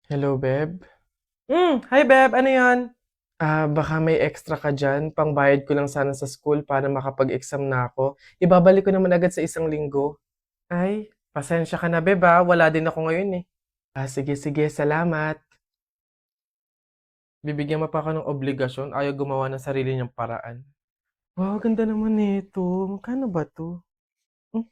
Hello, Beb. Hi Beb, ano yan? Baka may extra ka dyan. Pangbayad ko lang sana sa school para makapag-exam na ako. Ibabalik ko naman agad sa isang linggo. Ay, pasensya ka na, Beb, ah. Wala din ako ngayon eh. Sige, sige. Salamat. Bibigyan mo pa ako ng obligasyon. Ayaw gumawa ng sarili niyang paraan. Wow, ganda naman nito. Magkano ba to? Hmm?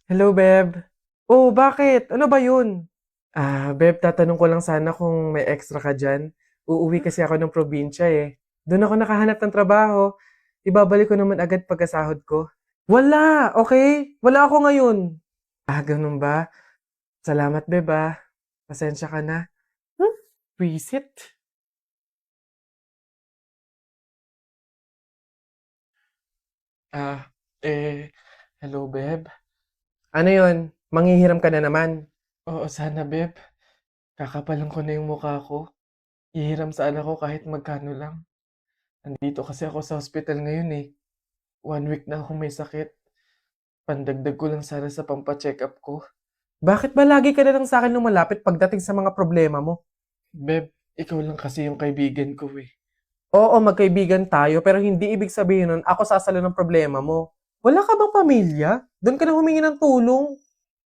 Hello, Beb. Oh, bakit? Ano ba yun? Beb, tatanong ko lang sana kung may extra ka dyan. Uuwi kasi ako ng probinsya eh. Doon ako nakahanap ng trabaho. Ibabalik ko naman agad pagkasahod ko. Wala, okay? Wala ako ngayon. Ganun ba? Salamat, Beb ah. Pasensya ka na. Hmm? Visit? Ah, eh, hello, Beb. Ano yon? Manghihiram ka na naman? Oo, sana, Beb. Kakapalan ko na yung mukha ko. Ihiram sa anak ko kahit magkano lang. Nandito kasi ako sa hospital ngayon eh. 1 week na akong may sakit. Pandagdag ko lang sana sa pampa-check up ko. Bakit ba lagi ka na lang sa akin lumalapit pagdating sa mga problema mo? Beb, ikaw lang kasi yung kaibigan ko eh. Oo, magkaibigan tayo pero hindi ibig sabihin nun ako sasalo ng problema mo. Wala ka bang pamilya? Doon ka na humingi ng tulong.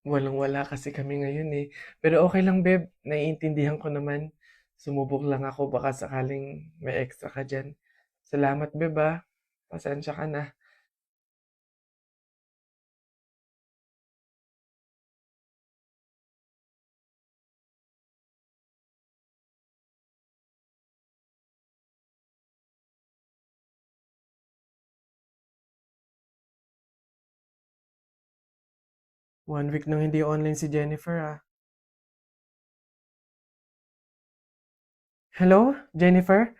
Walang-wala kasi kami ngayon eh. Pero okay lang, Beb. Naiintindihan ko naman. Sumubok lang ako baka sakaling may extra ka dyan. Salamat, Beb ah. Pasensya ka na. 1 week nang hindi online si Jennifer ah. Hello, Jennifer?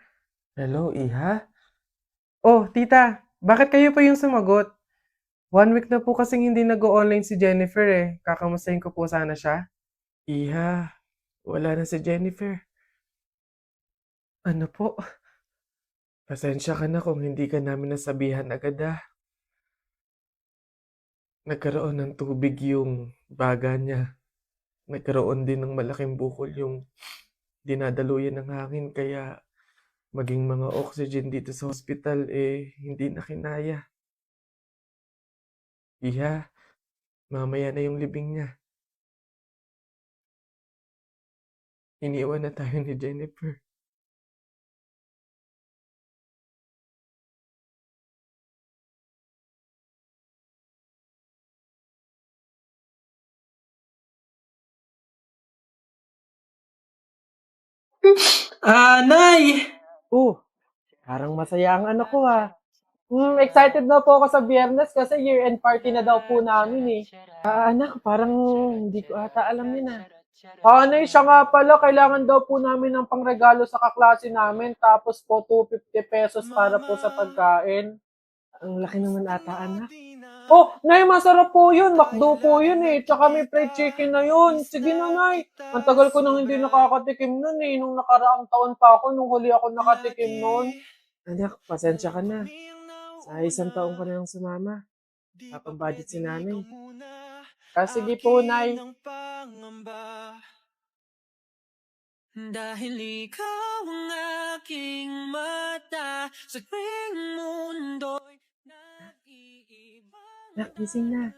Hello, Iha? Oh, tita, bakit kayo pa yung sumagot? 1 week na po kasing hindi nag-online si Jennifer eh. Kakamustahin ko po sana siya. Iha, wala na si Jennifer. Ano po? Pasensya ka na kung hindi ka namin nasabihan agad ah. Nagkaroon ng tubig yung baga niya. Nagkaroon din ng malaking bukol yung dinadaluyan ng hangin kaya maging mga oxygen dito sa hospital eh hindi na kinaya. Iha, mamaya na yung libing niya. Iniwan na tayo ni Jennifer. Nay! Oh, parang masaya ang anak ko ha. Excited na po ako sa Biyernes kasi year-end party na daw po namin eh. Anak, parang hindi ko ata alam yun ah. Nay, siya nga pala, kailangan daw po namin ng pangregalo sa kaklase namin tapos po 250 pesos para po sa pagkain. Ang laki naman ata anak. Oh, Nay, masarap po yun. McDo po yun eh. Tsaka may fried chicken na yun. Sige na, Nay. Ang tagal ko nang hindi nakakatikim nun eh. Nung nakaraang taon pa ako, nung huli ako nakatikim nun. Anak, pasensya ka na. Sa isang taong ka na lang sumama. Papambudget si nanay. Sige po, Nay. Dahil ikaw ang aking mata sa tuwing mundo'y nag-iiba Anak, gising na.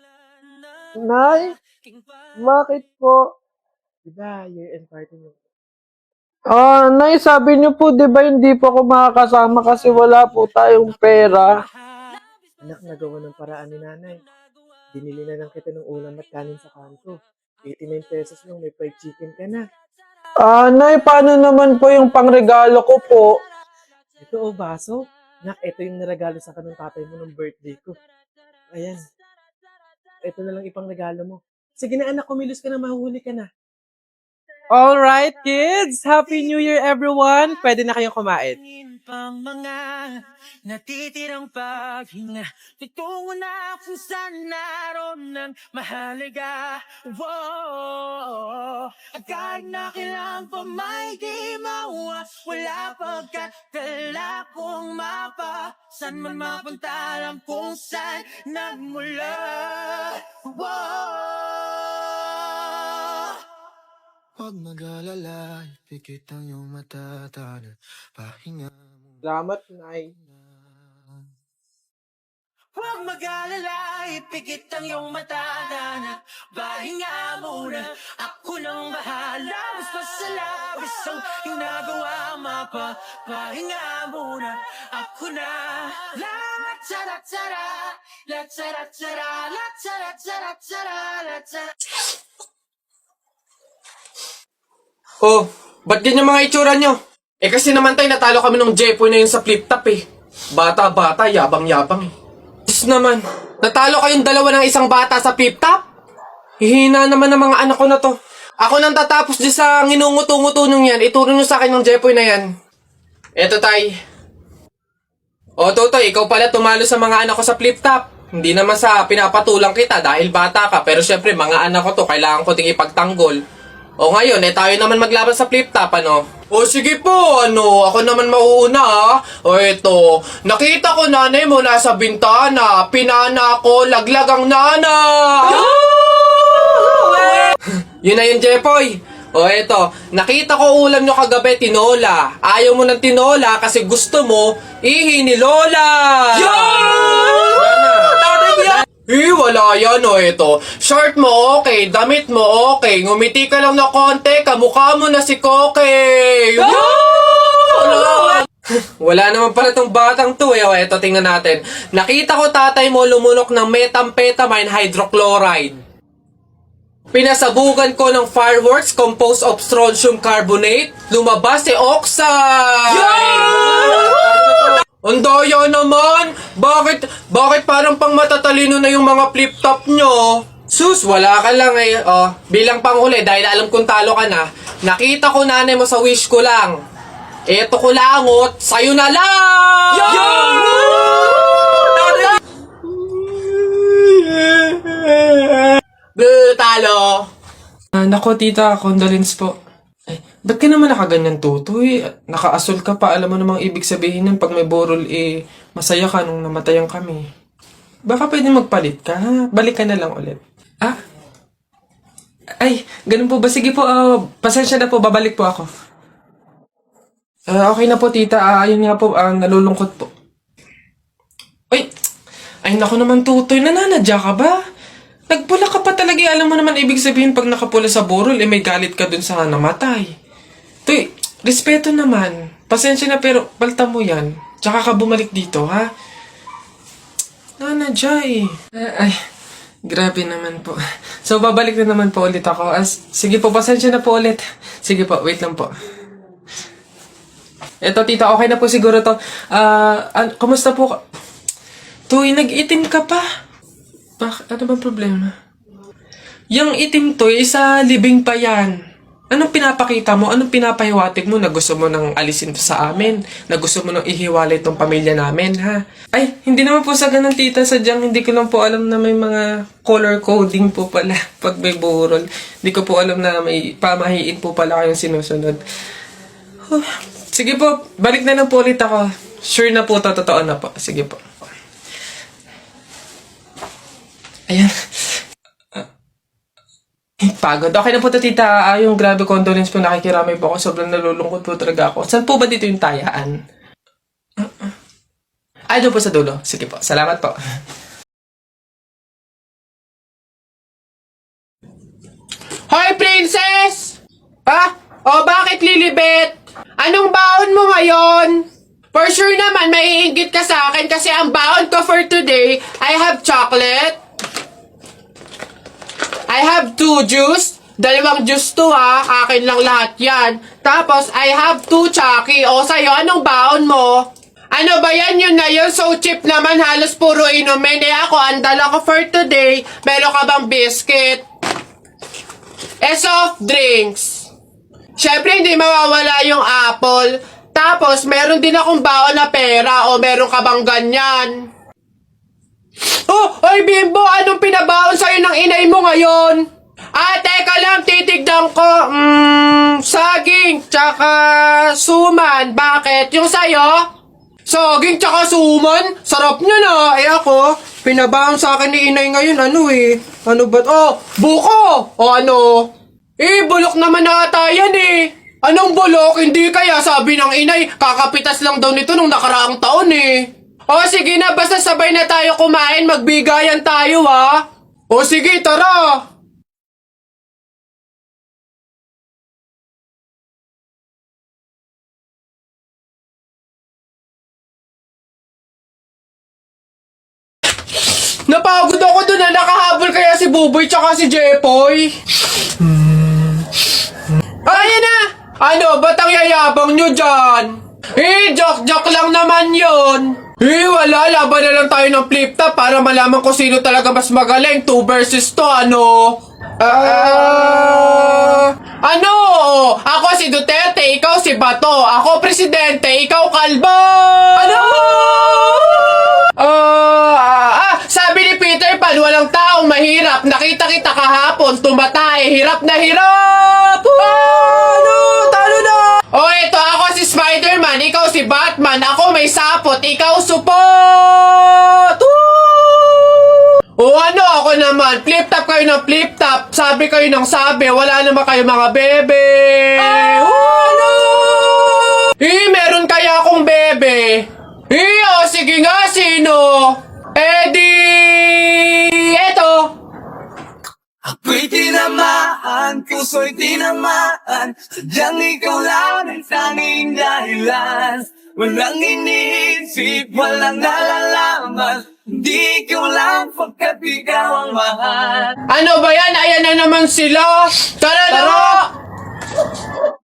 na Nay, aking bakit po? Diba, year-end party niyo? Nay, sabi niyo po, di ba hindi po ako makakasama kasi wala po tayong pera. Anak, nagawa ng paraan ni nanay. Binili na lang kita ng ulam at kanin sa kanto. 89 pesos lang, may fried chicken ka na. Nay, paano naman po yung pangregalo ko po? Ito o, baso. Nak, ito yung naregalo sa kanong tatay mo ng birthday ko. Ayan, ito na lang ipang regalo mo. Sige na anak, kumilos ka na, mahuhuli ka na. Alright, kids! Happy New Year, everyone! Pwede na kayong kumain. Tingin pang mga natitirang paghinga Titungo na kung saan naroon ng mahalaga At kahit na kailan pa may di mawa Wala pagkatala kong mapa San man mapunta lang kung saan nagmula Huwag mag-alala, ipikit ang iyong mata, tara, pahinga Salamat, Nay. muna. Huwag mag-alala, ipikit ang iyong mata, tara, pahinga muna. Ako nang bahala, mas masalabas ang ginagawa, pahinga muna. Ako na, la tara tara, la tara tara, la tara tara tara, la tara. Oh, ba't ganyan mga itsura nyo? Eh kasi naman tayo natalo kami ng Jepoy na yun sa flip top eh. Bata-bata, yabang-yabang eh. Diyos naman, natalo kayong dalawa ng isang bata sa flip top? Hihina naman ng mga anak ko na to. Ako nang tatapos di sa nginunguto-nguto nyo yan, ituro nyo sa akin ng Jepoy na yan. Eto tay. O Totoy, ikaw pala tumalo sa mga anak ko sa flip top. Hindi naman sa pinapatulang kita dahil bata ka, pero syempre mga anak ko to, kailangan ko ting ipagtanggol. O ngayon, tayo naman maglaban sa flip top, ano? O sige po, ako naman mauuna ha. O eto, nakita ko nanay mo nasa bintana, pinana ko, laglag ang nana. Yun na yun, Jepoy. O eto, nakita ko ulam nyo kagabi, tinola. Ayaw mo ng tinola kasi gusto mo, ihi ni Lola. Wala yan o ito. Short mo okay, damit mo okay, ngumiti ka lang na konti, kamukha mo na si Koke. Wala naman pala tong batang to eh. O eto, tingnan natin. Nakita ko tatay mo lumunok ng methamphetamine hydrochloride. Pinasabugan ko ng fireworks composed of strontium carbonate. Lumabas si oxide. Ang daya naman! Bakit parang pang matatalino na yung mga flip-top nyo? Sus, wala ka lang eh. Oh, bilang panghuli, dahil alam kong talo ka na, nakita ko nanay mo sa wish ko lang. Eto ko langot, sa'yo na lang! Talo! Nako tita, condolence po. Ba't ka naman nakaganyan, Tutoy? Nakaasol ka pa, alam mo namang ibig sabihin nun pag may burol masaya ka nung namatayan kami. Baka pwede magpalit ka, ha? Balik ka na lang ulit. Ah? Ay, ganun po ba? Sige po, pasensya na po, babalik po ako. Okay na po, tita. Ayun nga po, nalulungkot po. Ay, naku naman, Tutoy, nananadya ka ba? Nagpula ka pa talaga, alam mo naman ibig sabihin pag nakapula sa burol, may galit ka dun sa namatay. Tuy, respeto naman. Pasensya na pero palta mo yan. Tsaka ka bumalik dito, ha? Nanadya eh. Ay, grabe naman po. So, babalik na naman po ulit ako. Sige po, pasensya na po ulit. Sige po, wait lang po. Eto, tita, okay na po siguro to. Kumusta po? Tuy, nag-itim ka pa. Ano bang problema? Yung itim to, sa libing pa yan. Anong pinapakita mo? Anong pinapahiwatig mo na gusto mo nang alisin to sa amin? Na gusto mo nang ihiwalay tong pamilya namin, ha? Ay, hindi naman po sa ganun, tita. Sadyang hindi ko lang po alam na may mga color coding po pala pag may burol. Hindi ko po alam na may pamahiin po pala kayong sinusunod. Sige po, balik na lang po ulit ako. Sure na po, totoo na po. Sige po. Ayan. Pagod. Okay na po to, tita. Yung grabe condolence po, nakikiramay po ako. Sobrang nalulungkot po talaga ako. Saan po ba dito yung tayaan? Ay, doon po sa dulo. Sige po. Salamat po. Hoy, princess! Bakit Lilibet? Anong baon mo ngayon? For sure naman, maiinggit ka sa akin kasi ang baon ko for today, I have chocolate. I have 2 juice. 2 juice to ha. Akin lang lahat yan. Tapos, I have 2 Chucky. O, sa'yo, anong baon mo? Ano ba yan? Yun na yun. So cheap naman. Halos puro inumin. Ako, ang dala ko for today. Meron ka bang biscuit? Soft drinks. Syempre, hindi mawawala yung apple. Tapos, meron din akong baon na pera. O, meron ka bang ganyan? Oy Bimbo, anong pinabaon sa'yo ng inay mo ngayon? Teka lang, titignan ko. Saging, tsaka suman. Bakit? Yung sa'yo? Saging, tsaka suman? Sarap nyo na. Ako, pinabaon sa akin ni inay ngayon, Ano ba? Buko! O ano? Bulok naman ata yan eh. Anong bulok? Hindi kaya sabi ng inay, kakapitas lang daw nito nung nakaraang taon eh. O sige na, basta sabay na tayo kumain, magbigayan tayo ha. O sige, tara. Napagod ako dun na nakahabol kaya si Buboy tsaka si Jepoy. Ayan na! Ano, ba't ang yayabang nyo dyan? Joke-joke lang naman yun. Wala, laban na lang tayo ng flip-top para malaman ko sino talaga mas magaling. 2 versus 2, ano? Ano? Ako si Duterte, ikaw si Bato. Ako presidente, ikaw kalbo! Ano? Sabi ni Peter Pan, walang taong mahirap. Nakita kita kahapon, tumatay. Hirap na hirap! Ano? Talo na! Ito ako si Spider-Man, ikaw si Batman. Ako may sapot, ikaw supot! Ano ako naman? Flip-top kayo ng flip-top. Sabi kayo ng sabi. Wala naman kayo mga bebe. Ano? Meron kaya akong bebe. Sige nga, sino? Eto. Ako'y tinamaan, puso'y tinamaan. Sadyang ikaw lang ang tanging dahilan. Walang iniisip, walang nalalaman. Hindi ikaw lang pagkat ikaw ang mahal. Ano ba yan? Ayan na naman sila. Tara!